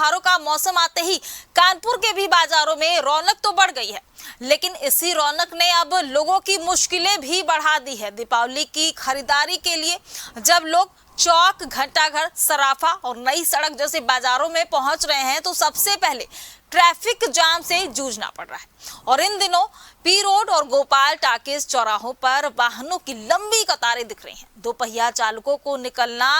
त्योहारों का मौसम आते ही कानपुर के भी बाजारों में रौनक तो बढ़ गई है, लेकिन इसी रौनक ने अब लोगों की मुश्किलें भी बढ़ा दी है। दीपावली की खरीदारी के लिए जब लोग चौक, घंटाघर, सराफा और नई सड़क जैसे बाजारों में पहुंच रहे हैं तो सबसे पहले ट्रैफिक जाम से जूझना पड़ रहा है। और इन दिनों पी रोड और गोपाल टाकिज चौराहों पर वाहनों की लंबी कतारें दिख रही हैं। दोपहिया चालकों को निकलना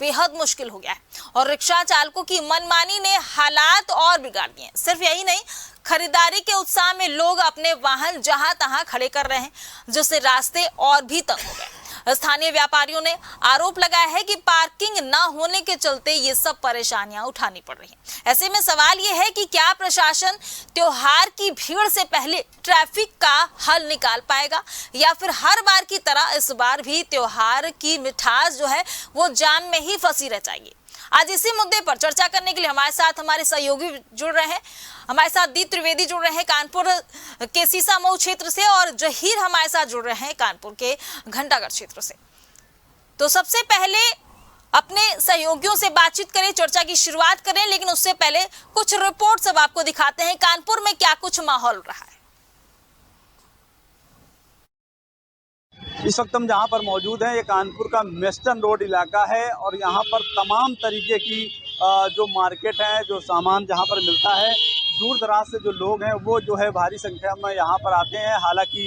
बेहद मुश्किल हो गया है और रिक्शा चालकों की मनमानी ने हालात और बिगाड़ दिए हैं। सिर्फ यही नहीं, खरीदारी के उत्साह में लोग अपने वाहन जहां तहां खड़े कर रहे हैं, जिससे रास्ते और भी तंग हो गए। स्थानीय व्यापारियों ने आरोप लगाया है कि पार्किंग न होने के चलते ये सब परेशानियां उठानी पड़ रही हैं। ऐसे में सवाल ये है कि क्या प्रशासन त्योहार की भीड़ से पहले ट्रैफिक का हल निकाल पाएगा या फिर हर बार की तरह इस बार भी त्योहार की मिठास जो है वो जाम में ही फंसी रह जाएगी। आज इसी मुद्दे पर चर्चा करने के लिए हमारे साथ हमारे सहयोगी जुड़ रहे हैं। हमारे साथ दीप त्रिवेदी जुड़ रहे हैं कानपुर के सीसामऊ क्षेत्र से और जहीर हमारे साथ जुड़ रहे हैं कानपुर के घंटाघर क्षेत्र से। तो सबसे पहले अपने सहयोगियों से बातचीत करें, चर्चा की शुरुआत करें, लेकिन उससे पहले कुछ रिपोर्ट सब आपको दिखाते हैं कानपुर में क्या कुछ माहौल रहा है। इस वक्त हम जहाँ पर मौजूद हैं ये कानपुर का वेस्टर्न रोड इलाका है और यहाँ पर तमाम तरीके की जो मार्केट है, जो सामान जहाँ पर मिलता है, दूर दराज से जो लोग हैं वो जो है भारी संख्या में यहाँ पर आते हैं। हालांकि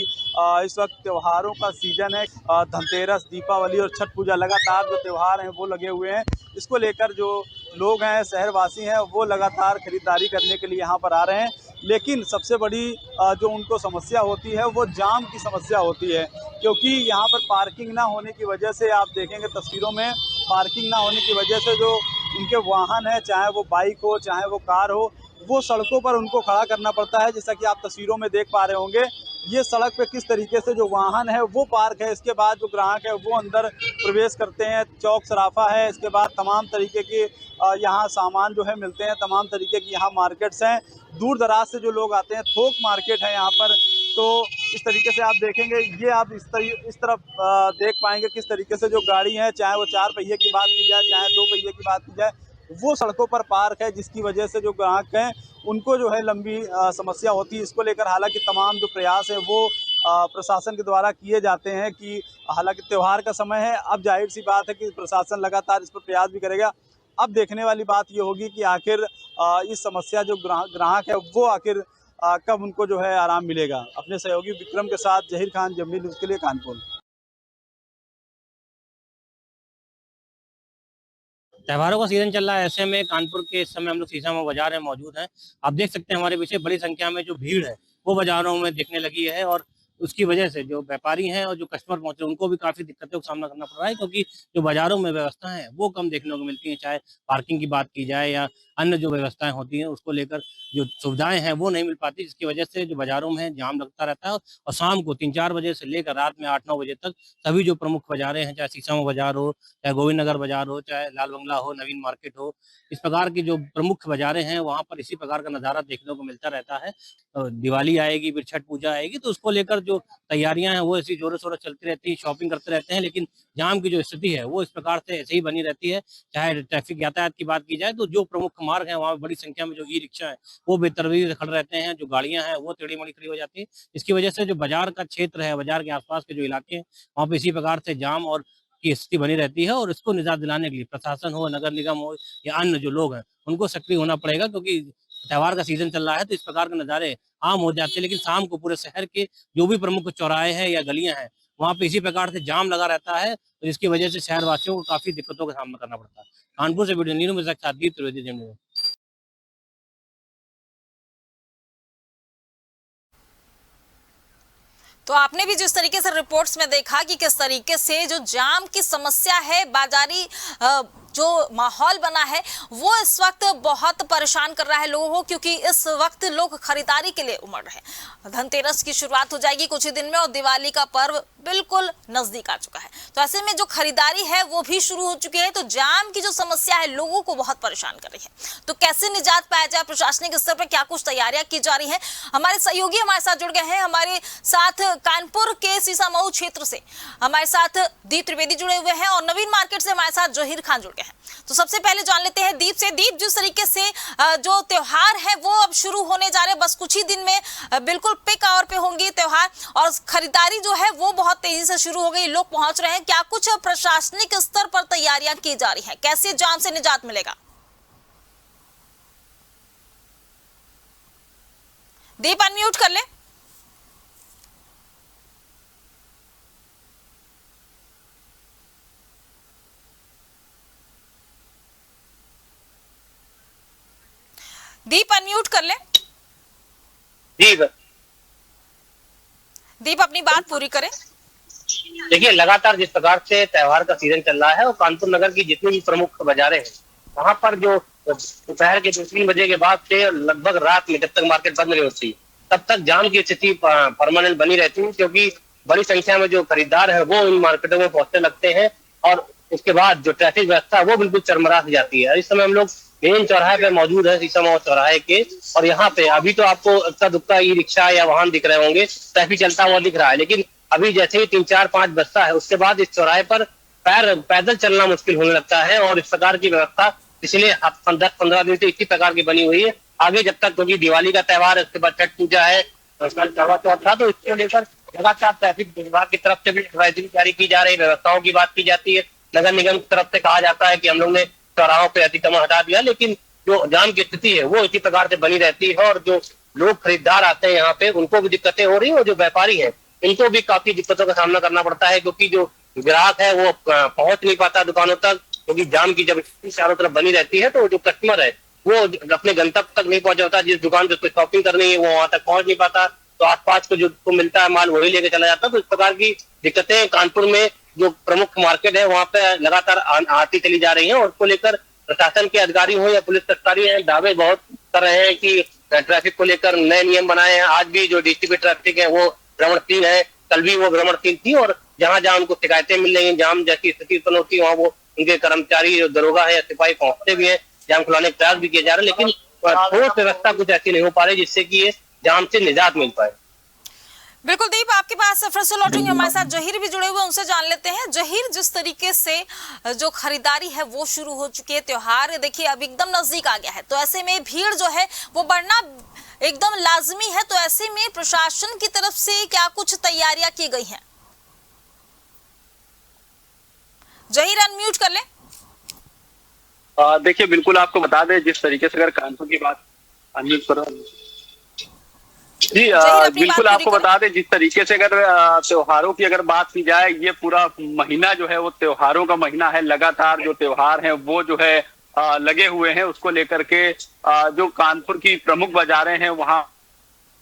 इस वक्त त्योहारों का सीजन है, धनतेरस, दीपावली और छठ पूजा लगातार जो त्यौहार हैं वो लगे हुए हैं। इसको लेकर जो लोग हैं, शहरवासी हैं, वो लगातार खरीदारी करने के लिए यहाँ पर आ रहे हैं। लेकिन सबसे बड़ी जो उनको समस्या होती है वो जाम की समस्या होती है, क्योंकि यहाँ पर पार्किंग ना होने की वजह से, आप देखेंगे तस्वीरों में, पार्किंग ना होने की वजह से जो उनके वाहन है, चाहे वो बाइक हो चाहे वो कार हो, वो सड़कों पर उनको खड़ा करना पड़ता है। जैसा कि आप तस्वीरों में देख पा रहे होंगे, ये सड़क पे किस तरीके से जो वाहन है वो पार्क है, इसके बाद जो ग्राहक है वो अंदर प्रवेश करते हैं। चौक सराफा है, इसके बाद तमाम तरीके के यहाँ सामान जो है मिलते हैं, तमाम तरीके की यहाँ मार्केट्स हैं। दूर दराज से जो लोग आते हैं, थोक मार्केट है यहाँ पर। तो इस तरीके से आप देखेंगे, ये आप इस तरफ देख पाएंगे किस तरीके से जो गाड़ी है, चाहे वो 4 पहिए की बात की जाए चाहे 2 पहिए की बात की जाए, वो सड़कों पर पार्क है, जिसकी वजह से जो ग्राहक हैं उनको जो है लंबी समस्या होती है। इसको लेकर हालांकि तमाम जो प्रयास है वो प्रशासन के द्वारा किए जाते हैं कि हालांकि त्यौहार का समय है, अब जाहिर सी बात है कि प्रशासन लगातार इस पर प्रयास भी करेगा। अब देखने वाली बात ये होगी कि आखिर इस समस्या जो ग्राहक है वो आखिर कब उनको जो है आराम मिलेगा। अपने सहयोगी विक्रम के साथ जहीर खान, जमनी न्यूज़ के लिए कानपुर। त्योहारों का सीजन चल रहा है, ऐसे में कानपुर के इस समय हम लोग सीसामऊ बाजार में मौजूद हैं। आप देख सकते हैं हमारे पीछे बड़ी संख्या में जो भीड़ है वो बाजारों में दिखने लगी है और उसकी वजह से जो व्यापारी हैं और जो कस्टमर पहुंचे उनको भी काफी दिक्कतों का सामना करना पड़ रहा है, क्योंकि जो बाजारों में व्यवस्था है वो कम देखने को मिलती है। चाहे पार्किंग की बात की जाए या अन्य जो व्यवस्थाएं होती हैं उसको लेकर जो सुविधाएं हैं वो नहीं मिल पाती, जिसकी वजह से जो बाजारों में जाम लगता रहता है। और शाम को 3-4 बजे से लेकर रात में 8-9 बजे तक सभी जो प्रमुख बाजारें हैं, चाहे सीसामऊ बाजार हो, चाहे गोविंद नगर बाजार हो, चाहे लाल बंगला हो, नवीन मार्केट हो, इस प्रकार की जो प्रमुख बाजारें हैं वहाँ पर इसी प्रकार का नज़ारा देखने को मिलता रहता है। दिवाली आएगी, फिर छठ पूजा आएगी, तो उसको लेकर जो तैयारियां हैं वो ऐसी जोरों शोरों चलती रहती हैं, शॉपिंग करते रहते हैं। लेकिन जाम की जो स्थिति है वो इस प्रकार से ऐसे ही बनी रहती है। चाहे ट्रैफिक यातायात की बात की जाए तो जो प्रमुख मार्ग है वहाँ बड़ी संख्या में जो ई रिक्शा है वो बेतरतीब से खड़े रहते हैं, जो गाड़ियां हैं वो टेढ़ी मेढ़ी खड़ी हो जाती है। इसकी वजह से जो बाजार का क्षेत्र है, बाजार के आसपास के जो इलाके हैं वहाँ पे इसी प्रकार से जाम और की स्थिति बनी रहती है। और इसको निजात दिलाने के लिए प्रशासन हो, नगर निगम हो या अन्य जो लोग हैं उनको सक्रिय होना पड़ेगा, क्योंकि त्योहार का सीजन चल रहा है तो इस प्रकार के नज़ारे आम हो जाते हैं। लेकिन शाम को पूरे शहर के जो भी प्रमुख चौराहे हैं या गलियां हैं वहाँ पे इसी प्रकार से जाम लगा रहता है, तो जिसकी वजह से शहरवासियों को काफी दिक्कतों का सामना करना पड़ता है। कानपुर से वीडियो नीरू के साथ दीप त्रिवेदी, जमनी न्यूज़। तो आपने भी जिस तरीके से रिपोर्ट्स में देखा कि किस तरीके से जो जाम की समस्या है, बाजारी जो माहौल बना है वो इस वक्त बहुत परेशान कर रहा है लोगों को, क्योंकि इस वक्त लोग खरीदारी के लिए उमड़ रहे हैं। धनतेरस की शुरुआत हो जाएगी कुछ ही दिन में और दिवाली का पर्व बिल्कुल नजदीक आ चुका है, तो ऐसे में जो खरीदारी है वो भी शुरू हो चुकी है। तो जाम की जो समस्या है लोगों को बहुत परेशान कर रही है, तो कैसे निजात पाया जाए, प्रशासनिक स्तर पर क्या कुछ तैयारियां की जा रही हैं। हमारे सहयोगी हमारे साथ जुड़ गए हैं, हमारे साथ कानपुर के सीसामऊ क्षेत्र से हमारे साथ दीप त्रिवेदी जुड़े हुए हैं और नवीन मार्केट से हमारे साथ जहीर खान जुड़ गए। चुके हैं। तो सबसे पहले जान लेते हैं दीप से। दीप, जिस तरीके से जो त्योहार है वो अब शुरू होने जा रहे हैं, बस कुछ ही दिन में बिल्कुल पिक आवर पे होंगी त्योहार, और खरीदारी जो है वो बहुत तेजी से शुरू हो गई, लोग पहुंच रहे हैं। क्या कुछ प्रशासनिक स्तर पर तैयारियां की जा रही हैं? कैसे जाम से निजात मिलेगा? दीप, अनम्यूट कर ले। दीप, अनम्यूट कर ले। दीप, अपनी बात पूरी करें। देखिए, लगातार जिस प्रकार से त्योहार का सीजन चल रहा है और कानपुर नगर की जितनी भी प्रमुख बाजारें हैं, वहां पर जो दोपहर के 2-3 बजे के बाद से लगभग रात में जब तक मार्केट बंद नहीं होती तब तक जाम की स्थिति परमानेंट बनी रहती है, क्योंकि बड़ी संख्या में जो खरीदार है वो इन मार्केटों में पहुंचने लगते हैं और उसके बाद जो ट्रैफिक व्यवस्था है वो बिल्कुल चरमरा सी जाती है। इस समय हम लोग मेन चौराहे पे मौजूद है, शीशम और चौराहे के, और यहाँ पे अभी तो आपको इक्का दुक्का ई रिक्शा या वाहन दिख रहे होंगे, ट्रैफिक चलता हुआ दिख रहा है, लेकिन अभी जैसे ही 3-4-5 बजता है उसके बाद इस चौराहे पर पैदल चलना मुश्किल होने लगता है। और इस प्रकार की व्यवस्था पिछले 10-15 दिन से इसी प्रकार की बनी हुई है। आगे जब तक, क्योंकि दिवाली का त्योहार है, उसके बाद छठ पूजा है, कल करवा चौथ था, तो इसको लेकर लगातार ट्रैफिक विभाग की तरफ से भी एडवाइजरी जारी की जा रही है, व्यवस्थाओं की बात की जाती है। नगर निगम की तरफ से कहा जाता है कि हम लोग ने चौराहों पे अतिक्रमण हटा दिया, लेकिन जो जाम की स्थिति है वो इसी प्रकार से बनी रहती है और जो लोग खरीदार आते हैं यहाँ पे उनको भी दिक्कतें हो रही है और जो व्यापारी है इनको भी काफी दिक्कतों का सामना करना पड़ता है, क्योंकि जो ग्राहक है वो पहुंच नहीं पाता दुकानों तक, क्योंकि जाम की जब स्थिति चारों तरफ बनी रहती है तो जो कस्टमर है वो अपने गंतव्य तक नहीं पहुंच पाता। जिस दुकान पे शॉपिंग करनी है वो वहां तक पहुंच नहीं पाता, तो आसपास को जो मिलता है माल वही लेके चला जाता है। तो इस प्रकार की दिक्कतें कानपुर में जो प्रमुख मार्केट है वहां पे लगातार आती चली जा रही है और उसको लेकर प्रशासन के अधिकारी हो या पुलिस अधिकारी है, दावे बहुत कर रहे हैं कि ट्रैफिक को लेकर नए नियम बनाए हैं। आज भी जो डीसीपी ट्रैफिक है वो भ्रमणशील है, कल भी वो भ्रमणशील थी और जहां जहां उनको शिकायतें मिल रही है, जाम जैसी स्थिति उत्पन्न होती है, वहां वो उनके कर्मचारी जो दरोगा है या सिपाही पहुंचते भी है, जाम खुलाने का प्रयास भी किया जा रहा है, लेकिन ठोस व्यवस्था कुछ ऐसी नहीं हो पा रही जिससे कि ये जाम से निजात मिल पाए। बिल्कुल दीप, आपके पास फिर से लौटेंगे, हमारे साथ जहीर भी जुड़े हुए, उनसे जान लेते हैं। जहीर, जिस तरीके से जो खरीदारी है वो शुरू हो चुकी है, त्योहार देखिए अब एकदम नजदीक आ गया है, तो ऐसे में भीड़ जो है वो बढ़ना एकदम लाजमी है, तो ऐसे में प्रशासन की तरफ से क्या कुछ तैयारियां की गई हैं? जहीर, अनम्यूट कर ले। देखिए, बिल्कुल आपको बता दें, जिस तरीके से अगर कानपुर की बात अनम्यूट करो जी, बिल्कुल आपको बता दें, जिस तरीके से अगर त्योहारों की अगर बात की जाए, ये पूरा महीना जो है वो त्योहारों का महीना है। लगातार जो त्योहार है वो जो है लगे हुए हैं, उसको लेकर के जो कानपुर की प्रमुख बाजारें हैं वहां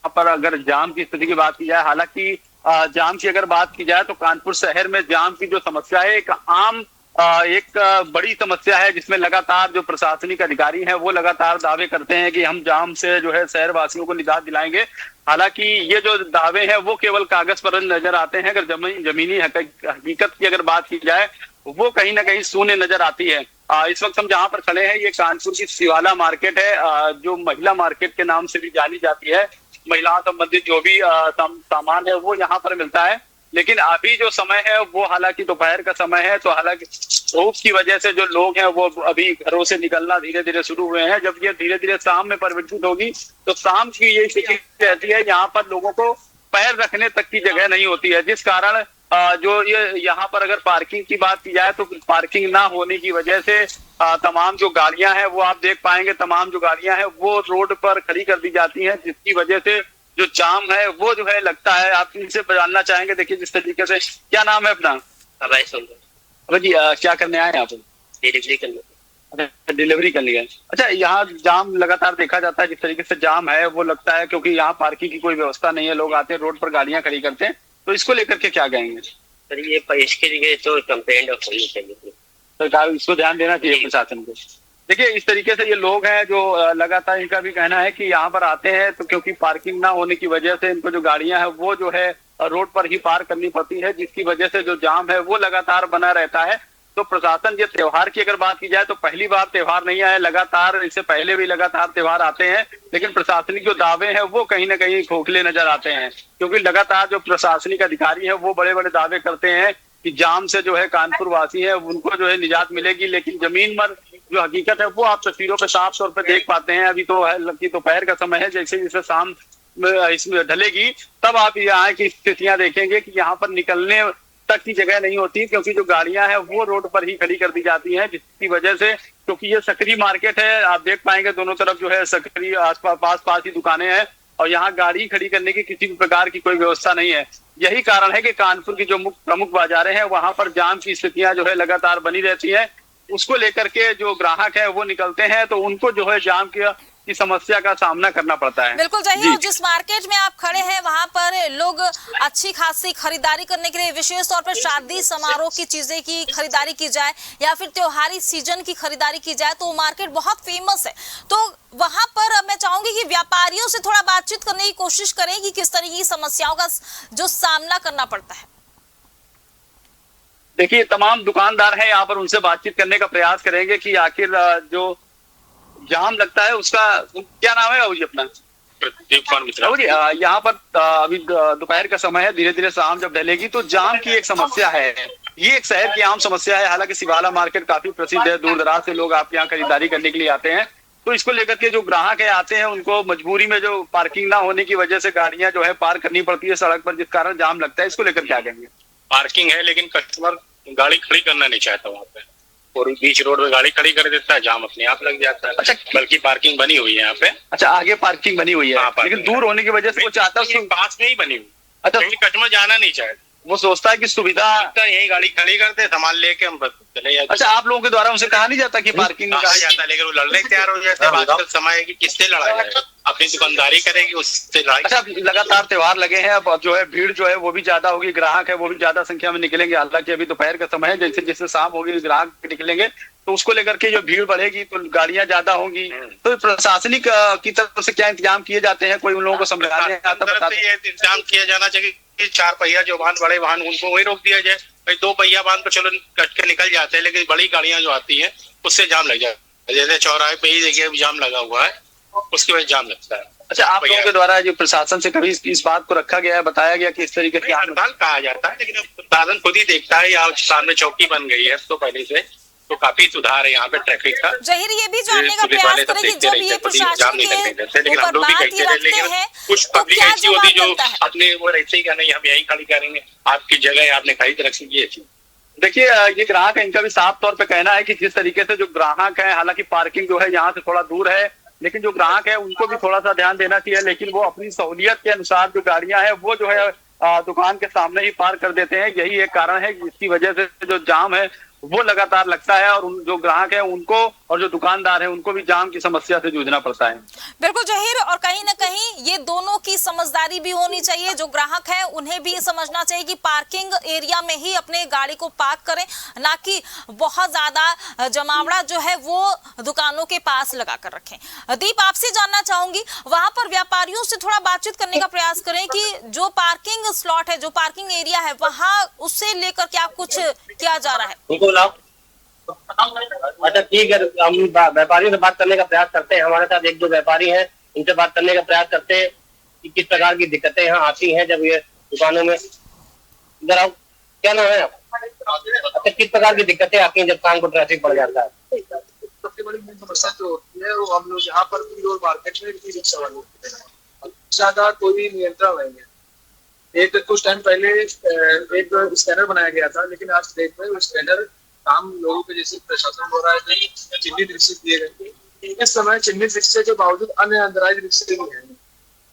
पर अगर जाम की स्थिति की बात की जाए, हालांकि जाम की अगर बात की जाए तो कानपुर शहर में जाम की जो समस्या है एक आम एक बड़ी समस्या है, जिसमें लगातार जो प्रशासनिक अधिकारी हैं वो लगातार दावे करते हैं कि हम जाम से जो है शहर वासियों को निजात दिलाएंगे। हालांकि ये जो दावे हैं वो केवल कागज पर नजर आते हैं, अगर जमीनी हकीकत की अगर बात की जाए वो कहीं ना कहीं शून्य नजर आती है। इस वक्त हम जहाँ पर खड़े हैं ये कानपुर की शिवाला मार्केट है, जो महिला मार्केट के नाम से भी जानी जाती है। महिलाओं संबंधित जो भी सामान है वो यहाँ पर मिलता है, लेकिन अभी जो समय है वो हालांकि दोपहर का समय है, तो हालांकि धूप की वजह से जो लोग हैं वो अभी घरों से निकलना धीरे धीरे शुरू हुए हैं। जब ये धीरे धीरे शाम में परिवर्तित होगी तो शाम की ये स्थिति रहती है, यहाँ पर लोगों को पैर रखने तक की जगह नहीं होती है, जिस कारण जो ये यहाँ पर अगर पार्किंग की बात की जाए तो पार्किंग ना होने की वजह से तमाम जो गाड़ियां हैं वो आप देख पाएंगे, तमाम जो गाड़ियां हैं वो रोड पर खड़ी कर दी जाती हैं, जिसकी वजह से जो जाम है वो जो है लगता है। आप इनसे जानना चाहेंगे, देखिए जिस तरीके से, क्या नाम है अपना? अरे जी, क्या करने आए हैं आप? डिलीवरी करने। डिलीवरी करनी है। अच्छा, यहाँ जाम लगातार देखा जाता है, जिस तरीके से जाम है वो लगता है क्योंकि यहाँ पार्किंग की कोई व्यवस्था नहीं है, लोग आते हैं रोड पर गाड़ियां खड़ी करते हैं, तो इसको लेकर के क्या कहेंगे? सर ये इसके लिए तो कंप्लेंट करनी चाहिए, सरकार इसको ध्यान देना चाहिए प्रशासन को। देखिए, इस तरीके से ये लोग हैं जो लगातार, इनका भी कहना है कि यहाँ पर आते हैं तो क्योंकि पार्किंग ना होने की वजह से इनको जो गाड़ियां हैं वो जो है रोड पर ही पार्क करनी पड़ती है, जिसकी वजह से जो जाम है वो लगातार बना रहता है। तो प्रशासन, ये त्योहार की अगर बात की जाए तो पहली बार त्योहार नहीं आया, लगातार इससे पहले भी लगातार त्योहार आते हैं, लेकिन प्रशासनिक जो दावे हैं वो कहीं ना कहीं खोखले नजर आते हैं, क्योंकि लगातार जो प्रशासनिक अधिकारी हैं वो बड़े बड़े दावे करते हैं कि जाम से जो है कानपुर वासी है उनको जो है निजात मिलेगी, लेकिन जमीन पर जो हकीकत है वो आप तस्वीरों पे साफ तौर पर देख पाते हैं। अभी तो है कि दोपहर का समय है, जैसे जैसे शाम इसमें ढलेगी तब आप यहाँ की स्थितियां देखेंगे कि यहाँ पर निकलने तक की जगह नहीं होती, क्योंकि जो गाड़ियां हैं वो रोड पर ही खड़ी कर दी जाती हैं, जिसकी वजह से, क्योंकि ये सकरी मार्केट है, आप देख पाएंगे दोनों तरफ जो है सकरी आस पास ही दुकानें हैं और यहाँ गाड़ी खड़ी करने की किसी भी प्रकार की कोई व्यवस्था नहीं है। यही कारण है कि कानपुर की जो प्रमुख बाजारें हैं वहां पर जाम की स्थितियां जो है लगातार बनी रहती हैं। उसको लेकर के जो ग्राहक है वो निकलते हैं तो उनको जो है जाम की समस्या का सामना करना पड़ता है। बिल्कुल जहीर, जिस मार्केट में आप खड़े हैं वहां पर लोग अच्छी खासी खरीदारी करने के लिए, विशेष तौर पर शादी समारोह की चीजें की खरीदारी की जाए या फिर त्योहारी सीजन की खरीदारी की जाए तो मार्केट बहुत फेमस है। तो वहां पर मैं चाहूंगी कि व्यापारियों से थोड़ा बातचीत करने की कोशिश करें कि किस तरह की समस्याओं का जो सामना करना पड़ता है। देखिए, तमाम दुकानदार हैं यहाँ पर, उनसे बातचीत करने का प्रयास करेंगे कि आखिर जो जाम लगता है उसका क्या नाम है बाबूजी अपना? प्रदीप कुमार मिश्रा। यहाँ पर अभी दोपहर का समय है, धीरे धीरे शाम जब ढलेगी तो जाम की एक समस्या है। ये एक शहर की आम समस्या है। हालांकि शिवाला मार्केट काफी प्रसिद्ध है, दूर दराज से लोग आपके यहाँ खरीदारी करने के लिए आते हैं, तो इसको लेकर के जो ग्राहक है आते हैं उनको मजबूरी में जो पार्किंग ना होने की वजह से गाड़ियां जो है पार करनी पड़ती है सड़क पर, जिस कारण जाम लगता है। इसको लेकर क्या कहेंगे? पार्किंग है लेकिन कस्टमर गाड़ी खड़ी करना नहीं चाहता वहाँ पे, और बीच रोड में गाड़ी खड़ी कर देता है, जाम अपने आप लग जाता है। अच्छा, बल्कि पार्किंग बनी हुई है यहाँ पे। अच्छा, आगे पार्किंग बनी हुई है, लेकिन दूर होने की वजह से वो चाहता है पास में ही बनी हुई। अच्छा, कस्टमर जाना नहीं चाहता, वो सोचता है कि सुविधा यही गाड़ी खड़ी करते सामान लेके हम बस चले जाते। अच्छा, आप लोगों के द्वारा उनसे कहा नहीं जाता कि पार्किंग कहा जाता है, लेकिन वो लड़ने तैयार हो जाते हैं। आजकल समय है कि किससे लड़ा जाए, अपनी दुकानदारी करेगी उससे लड़ाई। अच्छा, लगातार त्योहार लगे हैं, अब जो है भीड़ जो है वो भी ज्यादा होगी, ग्राहक है वो भी ज्यादा संख्या में निकलेंगे। हालांकि अभी दोपहर का समय है, जैसे जैसे शाम होगी ग्राहक निकलेंगे तो उसको लेकर के जो भीड़ बढ़ेगी तो गाड़ियां ज्यादा होंगी। तो प्रशासनिक की तरफ से क्या इंतजाम किए जाते हैं? कोई उन लोगों को समझाने ये इंतजाम किया जाना चाहिए कि 4 पहिया जो वाहन, बड़े वाहन, उनको वही रोक दिया जाए। भाई 2 पहिया वाहन तो चलो कट के निकल जाते हैं, लेकिन बड़ी गाड़ियां जो आती हैं उससे जाम लग जाता है। जैसे चौराहे पे ही देखिए जाम लगा हुआ है, उसकी वजह जाम लगता है। अच्छा, आप लोगों के द्वारा जो प्रशासन से कभी इस बात को रखा गया है, बताया गया कि इस तरीके की हड़ताल कहा जाता है, लेकिन प्रशासन खुद ही देखता है। यहाँ सामने चौकी बन गई है तो पहले से, तो काफी सुधार है यहाँ पे ट्रैफिक का। जहीर, ये भी जानने का प्रयास करें कि जब ये प्रशासन के ऊपर बात ही रखते हैं कुछ तो पब्लिक क्या ऐसी होती जो जवाब मिलता है? अपने वो ऐसे ही नहीं, हम यही खड़ी करेंगे, आपकी जगह आपने खरीद रखी है ऐसी। देखिए, ये ग्राहक है, इनका भी साफ तौर पे कहना है कि जिस तरीके से जो ग्राहक है, हालांकि पार्किंग जो है यहाँ से थोड़ा दूर है, लेकिन जो ग्राहक है उनको भी थोड़ा सा ध्यान देना चाहिए। लेकिन वो अपनी सहूलियत के अनुसार जो गाड़ियां हैं वो जो है दुकान के सामने ही पार कर देते हैं। यही एक कारण है जिसकी वजह से जो जाम है वो लगातार लगता है, और जो ग्राहक है उनको और जो दुकानदार है उनको भी जाम की समस्या से जूझना पड़ता है। बिल्कुल जहीर, और कहीं ना कहीं ये दोनों की समझदारी भी होनी चाहिए। जो ग्राहक है उन्हें भी ये समझना चाहिए कि पार्किंग एरिया में ही अपने गाड़ी को पार्क करें, ना कि बहुत ज्यादा जमावड़ा जो है वो दुकानों के पास लगा कर रखें। दीप, आपसे जानना चाहूंगी, वहां पर व्यापारियों से थोड़ा बातचीत करने का प्रयास करें कि जो पार्किंग स्लॉट है, जो पार्किंग एरिया है, वहां उससे लेकर क्या कुछ किया जा रहा है? अच्छा ठीक है, हम व्यापारियों से बात करने का प्रयास करते हैं। हमारे साथ 1-2 व्यापारी हैं, उनसे बात करने का प्रयास करते हैं कि किस प्रकार की दिक्कतें यहाँ आती हैं जब ये दुकानों में। इधर आओ, क्या नाम है आप? अच्छा, किस प्रकार की दिक्कतें आती हैं जब शाम को ट्रैफिक बढ़ जाता है? सबसे बड़ी समस्या जो होती है वो हम लोग यहाँ पर भी मार्केट में भी रिक्शा वाले होते हैं, ज्यादा कोई नियंत्रण नहीं है। एक कुछ टाइम पहले एक स्कैनर बनाया गया था, लेकिन आज डेट में वो स्कैनर काम लोगों के जैसे प्रशासन हो रहा है कि चिन्हित रिक्शे दिए गए। इस समय चिन्हित रिक्शे के बावजूद अन्य अंतराज रिक्शे भी हैं,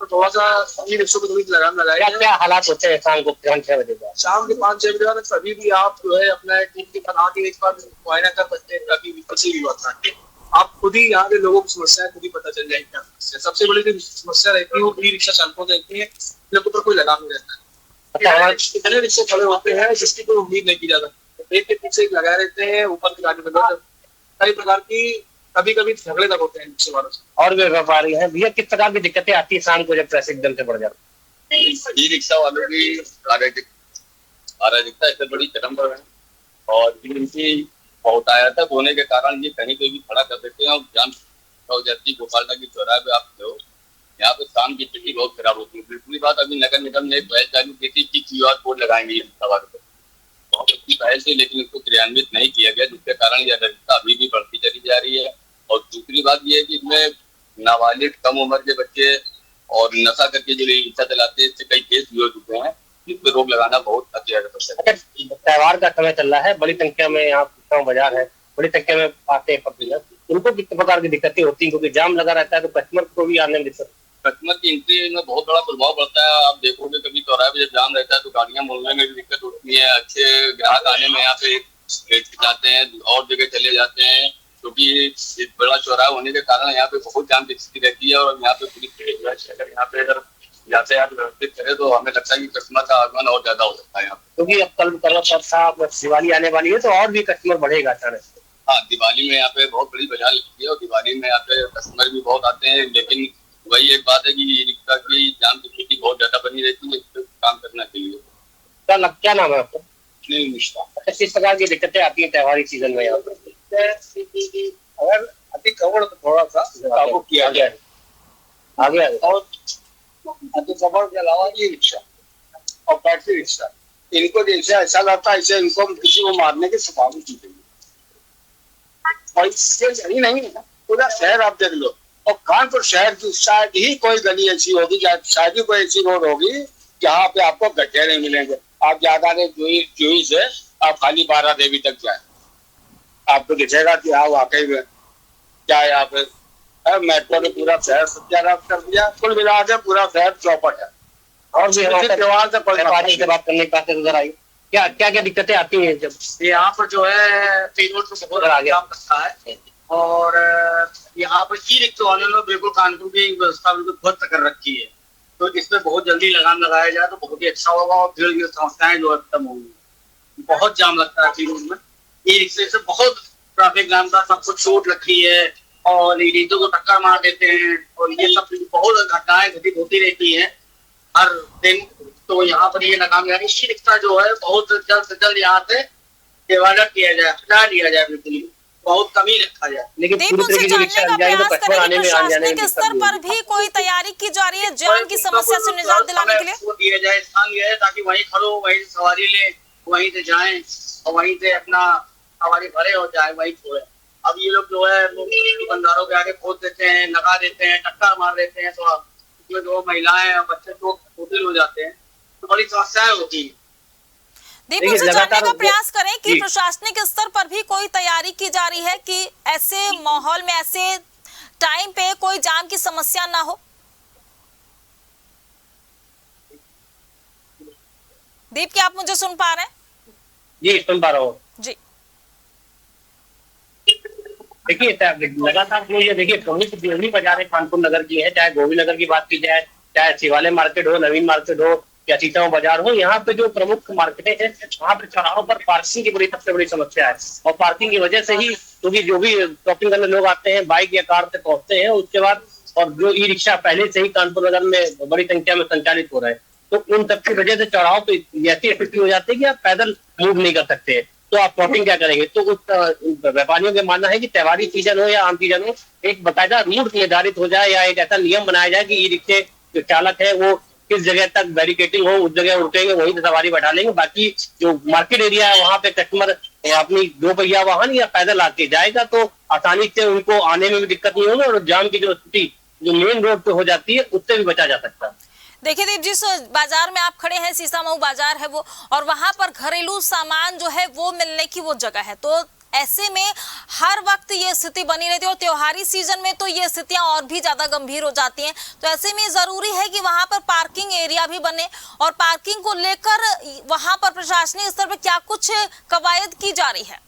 तो थोड़ा सा इन रिक्शों को थोड़ी लगाम लगाया। क्या हालात होते हैं शाम को 5-6 बजे बाद? शाम के 5-6 बजे बाद कभी भी आप जो है अपना टीम के बना के एक बार मुआयना कर सकते हैं, कभी भी किसी भी वक्त आप खुद ही यहाँ के लोगों की समस्याएं खुद ही पता चल जाएगी क्या समस्या। सबसे बड़ी जो समस्या रहती है वो ई रिक्शा चालकों रहती है, लोगों पर कोई लगाम नहीं रहता है। इतने रिक्शे खड़े होते हैं जिसकी कोई उम्मीद नहीं की जाती, एक के पीछे एक लगाए रहते हैं, ऊपर की गाड़ी में कई प्रकार की कभी कभी झगड़े तक होते हैं रिक्शे वालों से। और भी व्यापारी हैं भैया, किस प्रकार की दिक्कतें आती है शाम को जब ट्रैफिक एकदम से बढ़ जाता है? ई रिक्शा वालों की अराजकता इससे बड़ी चरम पर है, और इनकी बहुतायत होने के कारण ये कहीं पे भी खड़ा कर देते हैं और जाम हो जाती है। गोपालना की चौराहे पे आप लो, यहाँ पे शाम की स्थिति बहुत खराब होती है। दूसरी बात, अभी नगर निगम ने पहल चालू की थी कि QR कोड लगाएंगे सवार पे, बहुत अच्छी पहल थी, लेकिन उसको क्रियान्वित नहीं किया गया, जिसके कारण यह अराजकता अभी भी बढ़ती चली जा रही है। और दूसरी बात यह है कि इसमें नाबालिग, कम उम्र के बच्चे और नशा करके जो रिक्शा चलाते हैं, इससे कई केस भी हो चुके हैं, जिस पर रोक लगाना बहुत अत्यावश्यक है। त्योहार का समय चल रहा है, बड़ी संख्या में यहाँ सीसामऊ बाजार है, बड़ी संख्या में आते हैं पब्लिक, उनको किस प्रकार की दिक्कतें होती हैं? क्योंकि जाम लगा रहता है तो कस्टमर को भी आने में दिक्कत, कस्टमर की एंट्री में बहुत बड़ा प्रभाव पड़ता है। आप देखोगे कभी चौराहे पे जब जाम रहता है तो गाड़ियां मोड़ने में भी दिक्कत होती है, अच्छे ग्राहक आने में यहाँ पे जाते हैं और जगह चले जाते हैं, क्योंकि बड़ा चौराहा होने के कारण यहाँ पे बहुत जाम की स्थिति रहती है। और यहाँ पे पुलिस अगर यहाँ पे अगर यातायात व्यवस्थित करे तो हमें लगता है कि कस्टमर का आगमन और ज्यादा हो सकता है यहाँ पे, क्योंकि अब कल दिवाली आने वाली है तो और भी कस्टमर बढ़ेगा अचानक। हाँ, दिवाली में यहाँ पे बहुत बड़ी बाजार लगती है और दिवाली में यहाँ पे कस्टमर भी बहुत आते हैं, लेकिन वही एक बात है कि रिक्शा की जाम की स्थिति बहुत ज्यादा बनी रहती है इस काम करने के लिए। क्या नाम है आपका? निष्ठा। किस प्रकार की दिक्कतें आती है त्योहारी सीजन में यहाँ पर? अगर अतिक्रमण तो थोड़ा सा काबू किया जाए, आगे और अतिक्रमण के अलावा ये रिक्शा और बैटरी रिक्शा, इनको जैसे ऐसा लगता है ऐसे इनको किसी को मारने की संभावना की गई और इससे यही नहीं है, पूरा शहर आप देख लो। और कानपुर शहर की शायद ही कोई गली ऐसी होगी, शायद ही कोई ऐसी रोड होगी जहाँ पे आपको गड्ढे नहीं मिलेंगे। आप ज्यादा जूही से आप खाली 12 देवी तक जाए, आपको दिखेगा कि हाँ वाकई में क्या है। यहाँ पे मेट्रो ने पूरा शहर सत्यानाश कर दिया, कुल मिला के पूरा शहर चौपट है। और भी त्योहार से पानी की बात करने के बाद नजर आई, क्या क्या क्या दिक्कतें आती हैं जब यहाँ पर जो है पेड़ रोड तो बहुत आगे रखा है, और यहाँ पर ई रिक्शा वालों ने बिल्कुल कानपुर की व्यवस्था बिल्कुल ध्वस्त कर रखी है। तो इसमें बहुत जल्दी लगाम लगाया जाए तो बहुत ही अच्छा होगा और भीड़ की समस्याएं जो है खत्म होंगी। बहुत जाम लगता है पी रोड में, ई रिक्शे से बहुत ट्रैफिक जाम का सब कुछ चोट रखी है और लीडों को टक्कर मार देते हैं और ये सब बहुत घटनाएं घटित होती रहती है हर दिन। तो यहाँ पर ये लगाम यानी ई रिक्शा जो है बहुत जल्द से जल्द यहाँ से डिवाइडर किया जाए, हटा दिया जाए, बिल्कुल बहुत कमी रखा जाए। लेकिन दीप उनसे जानने का प्रयास करें कि प्रशासनिक स्तर पर भी कोई तैयारी की जा रही है जाम की समस्या से निजात दिलाने के लिए? दिया जाए, स्थान दिया जाए ताकि वहीं खड़ो, वहीं से सवारी ले, वहीं से जाएं और वहीं से अपना सवारी भरे हो जाए, वहीं छोड़े। अब ये लोग जो है दुकानदारों के आगे खोद देते हैं, लगा देते हैं, टक्कर मार देते हैं, तो इसमें जो महिलाएं और बच्चे तो चोटिल हो जाते हैं, तो बड़ी समस्याएं होती है। दीप उनसे जानने का प्रयास करें कि प्रशासनिक स्तर पर भी कोई तैयारी की जा रही है कि ऐसे माहौल में, ऐसे टाइम पे कोई जाम की समस्या ना हो। दीप, क्या आप मुझे सुन पा रहे हैं? जी सुन पा रहा हूँ जी। देखिए लगातार जो ये देखिए प्रमुख जो भी बाजार कानपुर नगर की है, चाहे गोविंद नगर की बात की जाए, चाहे शिवालय मार्केट हो, नवीन मार्केट हो या सीसामऊ बाजार हो, यहाँ पे जो प्रमुख मार्केटें हैं वहाँ पे चौराहों पर पार्किंग की बड़ी सबसे बड़ी समस्या है। और पार्किंग की वजह से ही क्योंकि जो भी शॉपिंग करने लोग आते हैं बाइक या कार से पहुंचते हैं, उसके बाद और जो ई रिक्शा पहले से ही कानपुर नगर में बड़ी संख्या में संचालित हो रहे हैं, तो उन सब की वजह से चौराहों पे ऐसी स्थिति हो जाती है कि आप पैदल मूव नहीं कर सकते, तो आप शॉपिंग क्या करेंगे? तो उस व्यापारियों का मानना है कि त्योहारी सीजन हो या आम सीजन हो, एक बाकायदा रूट निर्धारित हो जाए या एक ऐसा नियम बनाया जाए कि ई रिक्शे जो चालक है वो किस जगह तक बैरिकेटिंग हो उस जगह रुकेंगे, वहीं से सवारी बैठा लेंगे। बाकी जो मार्केट एरिया है वहां पे कस्टमर अपनी 2 पहिया वाहन या पैदल आके जाएगा तो आसानी से उनको आने में भी दिक्कत नहीं होगी और जाम की जो स्थिति जो मेन रोड पे हो जाती है उससे भी बचा जा सकता है। देखिए दीप, जिस बाजार में आप खड़े हैं सीसामऊ बाजार है वो, और वहां पर घरेलू सामान जो है वो मिलने की वो जगह है, तो ऐसे में हर वक्त ये स्थिति बनी रहती है और त्योहारी सीजन में तो ये स्थितियां और भी ज्यादा गंभीर हो जाती हैं। तो ऐसे में जरूरी है कि वहां पर पार्किंग एरिया भी बने और पार्किंग को लेकर वहां पर प्रशासनिक स्तर पर क्या कुछ कवायद की जा रही है?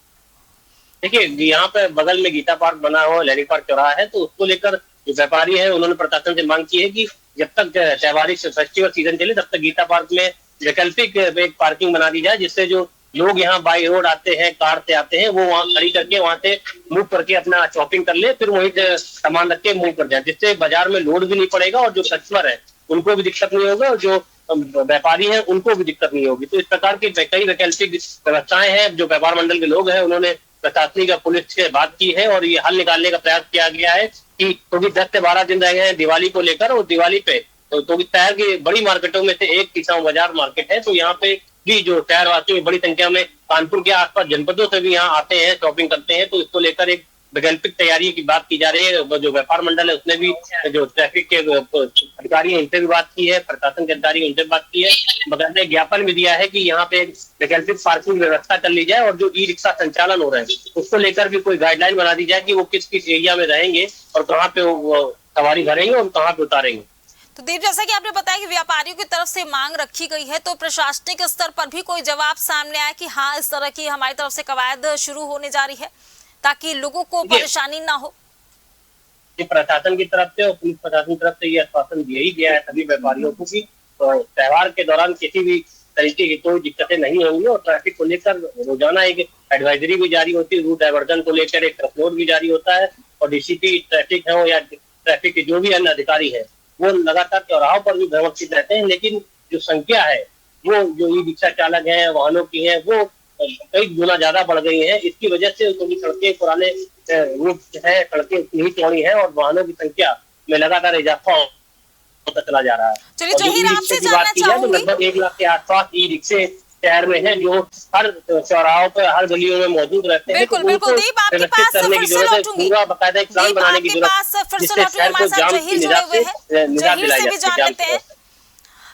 देखिए यहाँ पे बगल में गीता पार्क बना हुआ लहरी पार्क चौराहा है, तो उसको लेकर जो व्यापारी है उन्होंने प्रशासन से मांग की है कि जब तक त्योहारी फेस्टिवल सीजन चले तब तक गीता पार्क में वैकल्पिक एक पार्किंग बना दी जाए, जिससे जो लोग यहाँ बाई रोड आते हैं, कार से आते हैं, वो वहाँ खड़ी करके वहां से मूव करके अपना शॉपिंग कर ले, फिर वहीं से सामान रख के मूव कर जाए, जिससे बाजार में लोड भी नहीं पड़ेगा और जो कस्टमर है उनको भी दिक्कत नहीं होगा और जो व्यापारी हैं उनको भी दिक्कत नहीं होगी। तो इस प्रकार की कई वैकल्पिक व्यवस्थाएं हैं। जो व्यापार मंडल के लोग हैं उन्होंने प्रशासनिक और पुलिस से बात की है और ये हल निकालने का प्रयास किया गया है कि क्योंकि 10 से 12 दिन रह गए हैं दिवाली को लेकर, और दिवाली पे तो शहर की बड़ी मार्केटों में से एक सीसामऊ बाजार मार्केट है, तो यहाँ पे भी जो शहरवासियों में बड़ी संख्या में कानपुर के आसपास जनपदों से भी यहाँ आते हैं, शॉपिंग करते हैं। तो इसको लेकर एक वैकल्पिक तैयारी की बात की जा रही है। जो व्यापार मंडल है उसने भी जो ट्रैफिक के अधिकारी हैं उनसे भी बात की है, प्रशासन के अधिकारी उनसे बात की है। बकायदा ज्ञापन भी दिया है कि यहाँ पे वैकल्पिक पार्किंग व्यवस्था कर ली जाए और जो ई रिक्शा संचालन हो रहे हैं उसको लेकर भी कोई गाइडलाइन बना दी जाए कि वो किस किस एरिया में रहेंगे और कहाँ पे वो सवारी भरेंगे और कहाँ पे उतारेंगे। तो दीप, जैसा कि आपने बताया कि व्यापारियों की तरफ से मांग रखी गई है, तो प्रशासनिक स्तर पर भी कोई जवाब सामने आया कि हाँ इस तरह की हमारी तरफ से कवायद शुरू होने जा रही है ताकि लोगों को परेशानी ना हो? प्रशासन की तरफ से और पुलिस प्रशासन की तरफ से ये आश्वासन दिया ही गया है सभी व्यापारियों को कि त्योहार के दौरान किसी भी तरीके की कोई दिक्कतें नहीं होंगी। और ट्रैफिक को लेकर रोजाना एक एडवाइजरी भी जारी होती है, रूट डाइवर्जन को लेकर एक नोट भी जारी होता है। और डीसीपी ट्रैफिक है या ट्रैफिक के जो भी अन्य अधिकारी है वो लगातार चौराहों पर भी भ्रमणशील रहते हैं। लेकिन जो संख्या है वो जो ई रिक्शा चालक है, वाहनों की है, वो कई गुना ज्यादा बढ़ गई है। इसकी वजह से क्योंकि सड़कें पुराने रूट है, सड़कें नहीं चौड़ी है और वाहनों की संख्या में लगातार इजाफा होता चला जा रहा है। चलिए जहीर, आपसे जानना चाहूंगी, लगभग 1 लाख के आसपास ई रिक्शे शहर में है जो हर चौराहों पर, हर गलियों में मौजूद रहते हैं। बिल्कुल बिल्कुल। दीप, आपके पास फिर से लौटूंगी। पूरा बाकायदा एक प्लान बनाने की जरूरत है जिससे शहर को जाम की निजात से निजात दिलाई जा सके।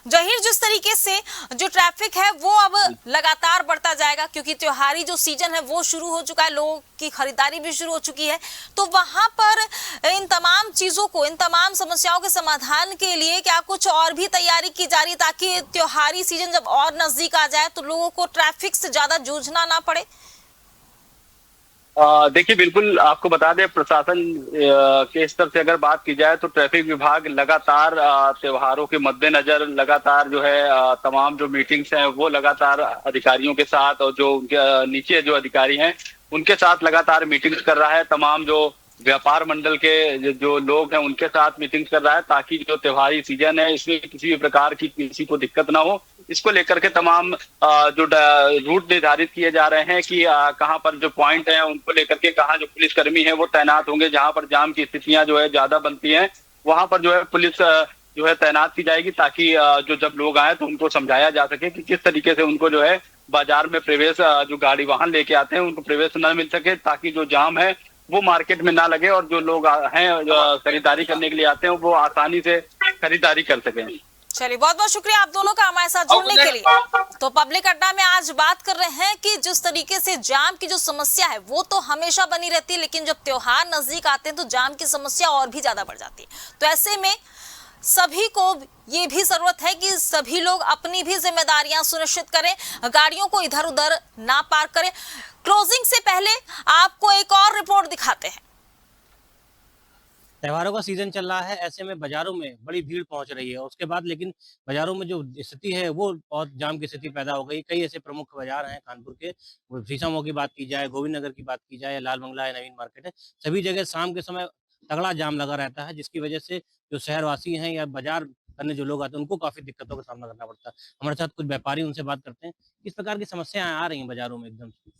जहीर, जिस तरीके से जो ट्रैफिक है वो अब लगातार बढ़ता जाएगा क्योंकि त्योहारी जो सीजन है वो शुरू हो चुका है, लोगों की खरीदारी भी शुरू हो चुकी है, तो वहां पर इन तमाम चीजों को, इन तमाम समस्याओं के समाधान के लिए क्या कुछ और भी तैयारी की जा रही है ताकि त्योहारी सीजन जब और नजदीक आ जाए तो लोगों को ट्रैफिक से ज्यादा जूझना ना पड़े? देखिए, बिल्कुल आपको बता दें, प्रशासन के स्तर से अगर बात की जाए तो ट्रैफिक विभाग लगातार त्योहारों के मद्देनजर लगातार जो है तमाम जो मीटिंग्स हैं वो लगातार अधिकारियों के साथ और जो उनके नीचे जो अधिकारी हैं उनके साथ लगातार मीटिंग्स कर रहा है। तमाम जो व्यापार मंडल के जो लोग हैं उनके साथ मीटिंग्स कर रहा है ताकि जो त्योहारी सीजन है इसमें किसी भी प्रकार की किसी को दिक्कत ना हो। इसको लेकर के तमाम जो रूट निर्धारित किए जा रहे हैं कि कहाँ पर जो पॉइंट हैं उनको लेकर के कहाँ जो पुलिसकर्मी है वो तैनात होंगे। जहाँ पर जाम की स्थितियां जो है ज्यादा बनती हैं वहां पर जो है पुलिस जो है तैनात की जाएगी ताकि जो जब लोग आए तो उनको समझाया जा सके कि किस तरीके से उनको जो है बाजार में प्रवेश, जो गाड़ी वाहन लेके आते हैं उनको प्रवेश न मिल सके ताकि जो जाम है वो मार्केट में ना लगे और जो लोग हैं जो खरीदारी करने के लिए आते हैं वो आसानी से खरीदारी कर सकें। चलिए, बहुत बहुत शुक्रिया आप दोनों का हमारे साथ जुड़ने के लिए। तो पब्लिक अड्डा में आज बात कर रहे हैं कि जिस तरीके से जाम की जो समस्या है वो तो हमेशा बनी रहती है, लेकिन जब त्योहार नजदीक आते हैं तो जाम की समस्या और भी ज्यादा बढ़ जाती है। तो ऐसे में सभी को ये भी जरूरत है कि सभी लोग अपनी भी जिम्मेदारियां सुनिश्चित करें, गाड़ियों को इधर उधर ना पार्क करें। क्लोजिंग से पहले आपको एक और रिपोर्ट दिखाते हैं। त्योहारों का सीजन चल रहा है, ऐसे में बाजारों में बड़ी भीड़ पहुंच रही है। उसके बाद लेकिन बाजारों में जो स्थिति है वो बहुत जाम की स्थिति पैदा हो गई। कई ऐसे प्रमुख बाजार हैं कानपुर के, वो शीशमों की बात की जाए, गोविंद नगर की बात की जाए या लाल बंगला या नवीन मार्केट है, सभी जगह शाम के समय तगड़ा जाम लगा रहता है जिसकी वजह से जो शहरवासी हैं या बाजार करने जो लोग आते हैं उनको काफी दिक्कतों का सामना करना पड़ता है। हमारे साथ कुछ व्यापारी, उनसे बात करते हैं किस प्रकार की समस्याएं आ रही हैं बाजारों में एकदम से।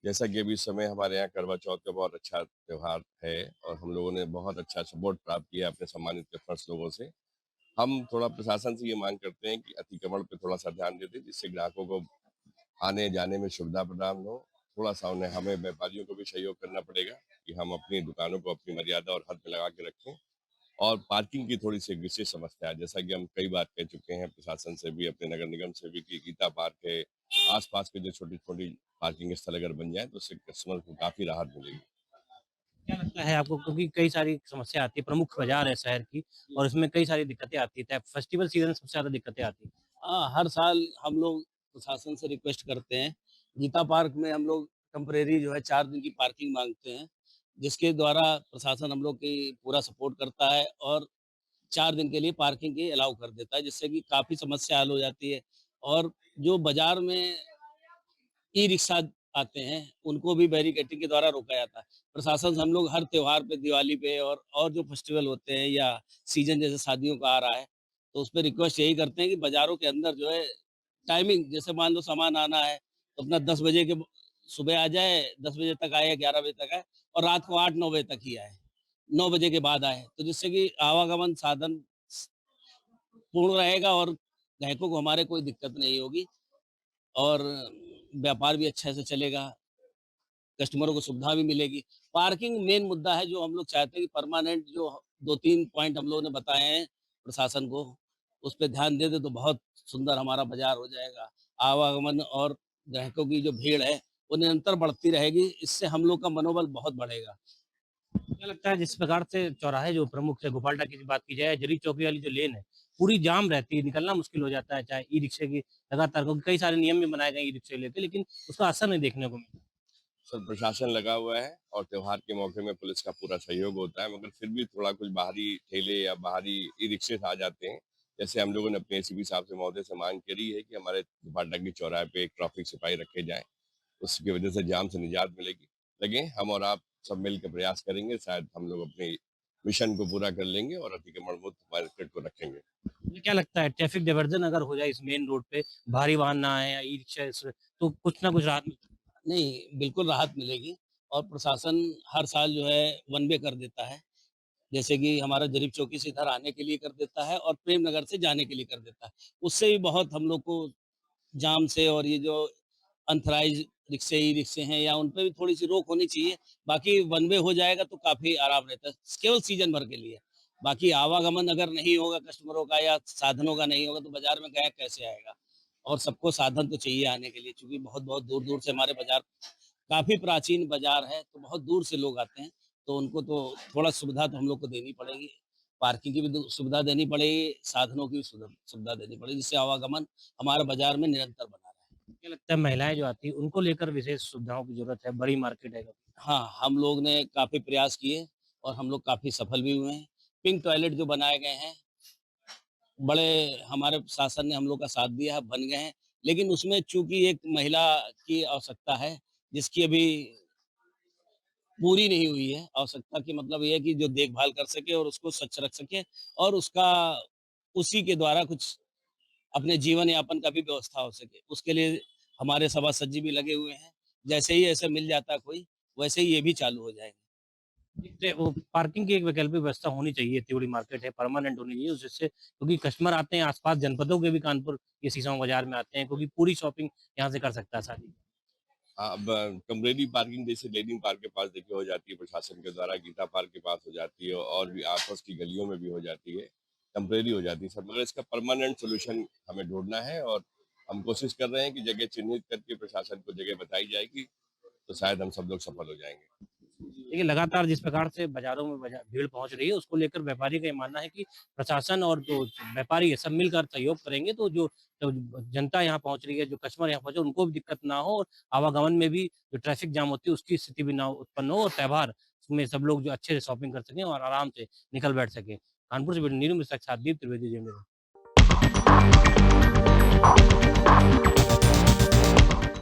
जैसा कि अभी इस समय हमारे यहाँ करवा चौथ का बहुत अच्छा त्योहार है और हम लोगों ने बहुत अच्छा सपोर्ट प्राप्त किया अपने सम्मानित वेफर्स लोगों से। हम थोड़ा प्रशासन से ये मांग करते हैं कि अतिक्रमण पे थोड़ा सा ध्यान देते जिससे ग्राहकों को आने जाने में सुविधा प्रदान हो। थोड़ा सा उन्हें हमें व्यापारियों को भी सहयोग करना पड़ेगा कि हम अपनी दुकानों को अपनी मर्यादा और हद में लगा के रखें। और पार्किंग की थोड़ी सी विशेष समस्या है, जैसा कि हम कई बार कह चुके हैं प्रशासन से भी, अपने नगर निगम से भी, कि गीता पार्क है, आसपास के जो छोटी छोटी पार्किंग स्थल अगर बन जाए तो उससे कस्टमर को काफी राहत मिलेगी। क्या लगता है आपको, क्योंकि कई सारी समस्या आती है, प्रमुख बाजार है शहर की और इसमें कई सारी दिक्कतें आती है, फेस्टिवल सीजन सबसे ज्यादा दिक्कतें आती है। हाँ, हर साल हम लोग प्रशासन से रिक्वेस्ट करते हैं। गीता पार्क में हम लोग टेम्परेरी जो है 4 दिन की पार्किंग मांगते हैं, जिसके द्वारा प्रशासन हम लोग की पूरा सपोर्ट करता है और 4 दिन के लिए पार्किंग की अलाउ कर देता है, जिससे कि काफ़ी समस्या हल हो जाती है। और जो बाज़ार में ई-रिक्शा आते हैं, उनको भी बैरिकेडिंग के द्वारा रोका जाता है। प्रशासन से हम लोग हर त्योहार पे, दिवाली पे और जो फेस्टिवल होते हैं या सीज़न जैसे शादियों का आ रहा है, तो उसपे रिक्वेस्ट यही करते हैं कि बाज़ारों के अंदर जो है टाइमिंग, जैसे मान लो सामान आना है तो अपना 10 बजे के सुबह आ जाए, 10 बजे तक आए, 11 बजे तक आए और रात को 8-9 बजे तक ही आए, 9 बजे के बाद आए। तो जिससे कि आवागमन साधन पूर्ण रहेगा और ग्राहकों को हमारे कोई दिक्कत नहीं होगी। और व्यापार भी अच्छे से चलेगा, कस्टमरों को सुविधा भी मिलेगी। पार्किंग मेन मुद्दा है जो हम लोग चाहते हैं कि परमानेंट जो 2-3 पॉइंट हम लोगों ने बताए हैं प्रशासन को, उस पे ध्यान दे दे तो बहुत सुंदर हमारा बाज़ार हो जाएगा। आवागमन और ग्राहकों की जो भीड़ है, वो निरंतर बढ़ती रहेगी, इससे हम लोग का मनोबल बहुत बढ़ेगा। क्या लगता है जिस प्रकार से चौराहे जो प्रमुख है गोपाल टाकी की बात की जाए, जरी चौकी वाली जो लेन है, पूरी जाम रहती है, निकलना मुश्किल हो जाता है, चाहे ई-रिक्शा की लगातार, क्योंकि कई सारे नियम भी बनाए गए ई-रिक्शा को लेके, लेकिन उसका असर नहीं देखने को मिलता। सर प्रशासन लगा हुआ है और त्योहार के मौके में पुलिस का पूरा सहयोग होता है, मगर फिर भी थोड़ा कुछ बाहरी ठेले या बाहरी ई-रिक्शे आ जाते हैं। जैसे हम लोगों ने अपने एसीपी साहब से महोदय से मांग करी है कि हमारे गोपाल टाकी चौराहे पे एक ट्रैफिक सिपाही रखे जाएँ। उसकी वजह से जाम से निजात मिलेगी। लगे हम और आप सब मिल के प्रयास करेंगे, शायद हम लोग अपने मिशन को पूरा कर लेंगे और अतिक्रमण मुक्त मार्केट को रखेंगे। मुझे क्या लगता है ट्रैफिक डायवर्जन अगर हो जाए इस मेन रोड पे, भारी वाहन ना आए या ई-रिक्शा तो कुछ ना कुछ राहत मिल नहीं, बिल्कुल राहत मिलेगी और प्रशासन हर साल जो है वन वे कर देता है। जैसे कि हमारा जरीब चौकी से इधर आने के लिए कर देता है और प्रेम नगर से जाने के लिए कर देता है। उससे भी बहुत हम लोग को जाम से और ये जो अनथराइज़ रिक्शे, ई-रिक्शे हैं या उन पे भी थोड़ी-सी रोक होनी चाहिए। बाकी वन वे हो जाएगा तो काफ़ी आराम रहता है, केवल सीज़न भर के लिए। बाकी आवागमन अगर नहीं होगा कस्टमरों का या साधनों का नहीं होगा तो बाज़ार में ग्राहक कैसे आएगा? और सबको साधन तो चाहिए आने के लिए क्योंकि बहुत-बहुत दूर-दूर से हमारे बाज़ार काफ़ी प्राचीन बाज़ार है, तो बहुत दूर से लोग आते हैं, तो उनको तो थोड़ा सुविधा तो हम लोग को देनी पड़ेगी। पार्किंग की भी सुविधा देनी पड़ेगी, साधनों की भी सुविधा देनी पड़ेगी, जिससे आवागमन हमारे बाज़ार में निरंतर बना रहे। मुझे लगता है महिलाएँ जो आती हैं, उनको लेकर विशेष सुविधाओं की ज़रूरत है, बड़ी मार्केट है। हाँ, हम लोग ने काफ़ी प्रयास किए और हम लोग काफ़ी सफल भी हुए हैं। पिंक टॉयलेट जो बनाए गए हैं, बड़े हमारे शासन ने हम लोग का साथ दिया है, बन गए हैं। लेकिन उसमें चूँकि एक महिला की आवश्यकता है, जिसकी अभी पूरी नहीं हुई है। आवश्यकता की मतलब ये है कि जो देखभाल कर सके और उसको स्वच्छ रख सके और उसका उसी के द्वारा कुछ अपने जीवन यापन का भी व्यवस्था हो सके। उसके लिए हमारे सभासद जी भी लगे हुए हैं। जैसे ही ऐसे मिल जाता है कोई, वैसे ही ये भी चालू हो जाएँगे। जिससे वो पार्किंग की एक वैकल्पिक व्यवस्था होनी चाहिए, इतनी बड़ी मार्केट है, परमानेंट होनी चाहिए, जिससे क्योंकि कस्टमर आते हैं आस-पास जनपदों के भी कानपुर ये शीशम बाज़ार में आते हैं, क्योंकि पूरी शॉपिंग यहाँ से कर सकता है सारी। हाँ, अब टेम्परेरी पार्किंग जैसे लेनिन पार्क के पास देखिए हो जाती है प्रशासन के द्वारा, गीता पार्क के पास हो जाती है और भी आस-पास की गलियों में भी हो जाती है, टेम्परेरी हो जाती है सर, मगर इसका परमानेंट सॉल्यूशन हमें ढूँढना है और हम कोशिश कर रहे हैं कि जगह चिन्हित करके प्रशासन को जगह बताई जाएगी, तो शायद हम सब लोग सफल हो जाएँगे। देखिए, लगातार जिस प्रकार से बाज़ारों में भीड़ पहुँच रही है, उसको लेकर व्यापारी का ये मानना है कि प्रशासन और जो व्यापारी है, सब मिलकर सहयोग करेंगे, तो जो जनता यहाँ पहुँच रही है, जो कस्टमर यहाँ पहुँचे, उनको भी दिक्कत ना हो और आवागमन में भी जो ट्रैफ़िक जाम होती है, उसकी स्थिति भी ना उत्पन्न हो और त्योहार में सब लोग जो अच्छे से शॉपिंग कर सकें और आराम से निकल बैठ सकें। कानपुर से नीरू मिश्रा के साथ दीप त्रिवेदी, जी मीडिया।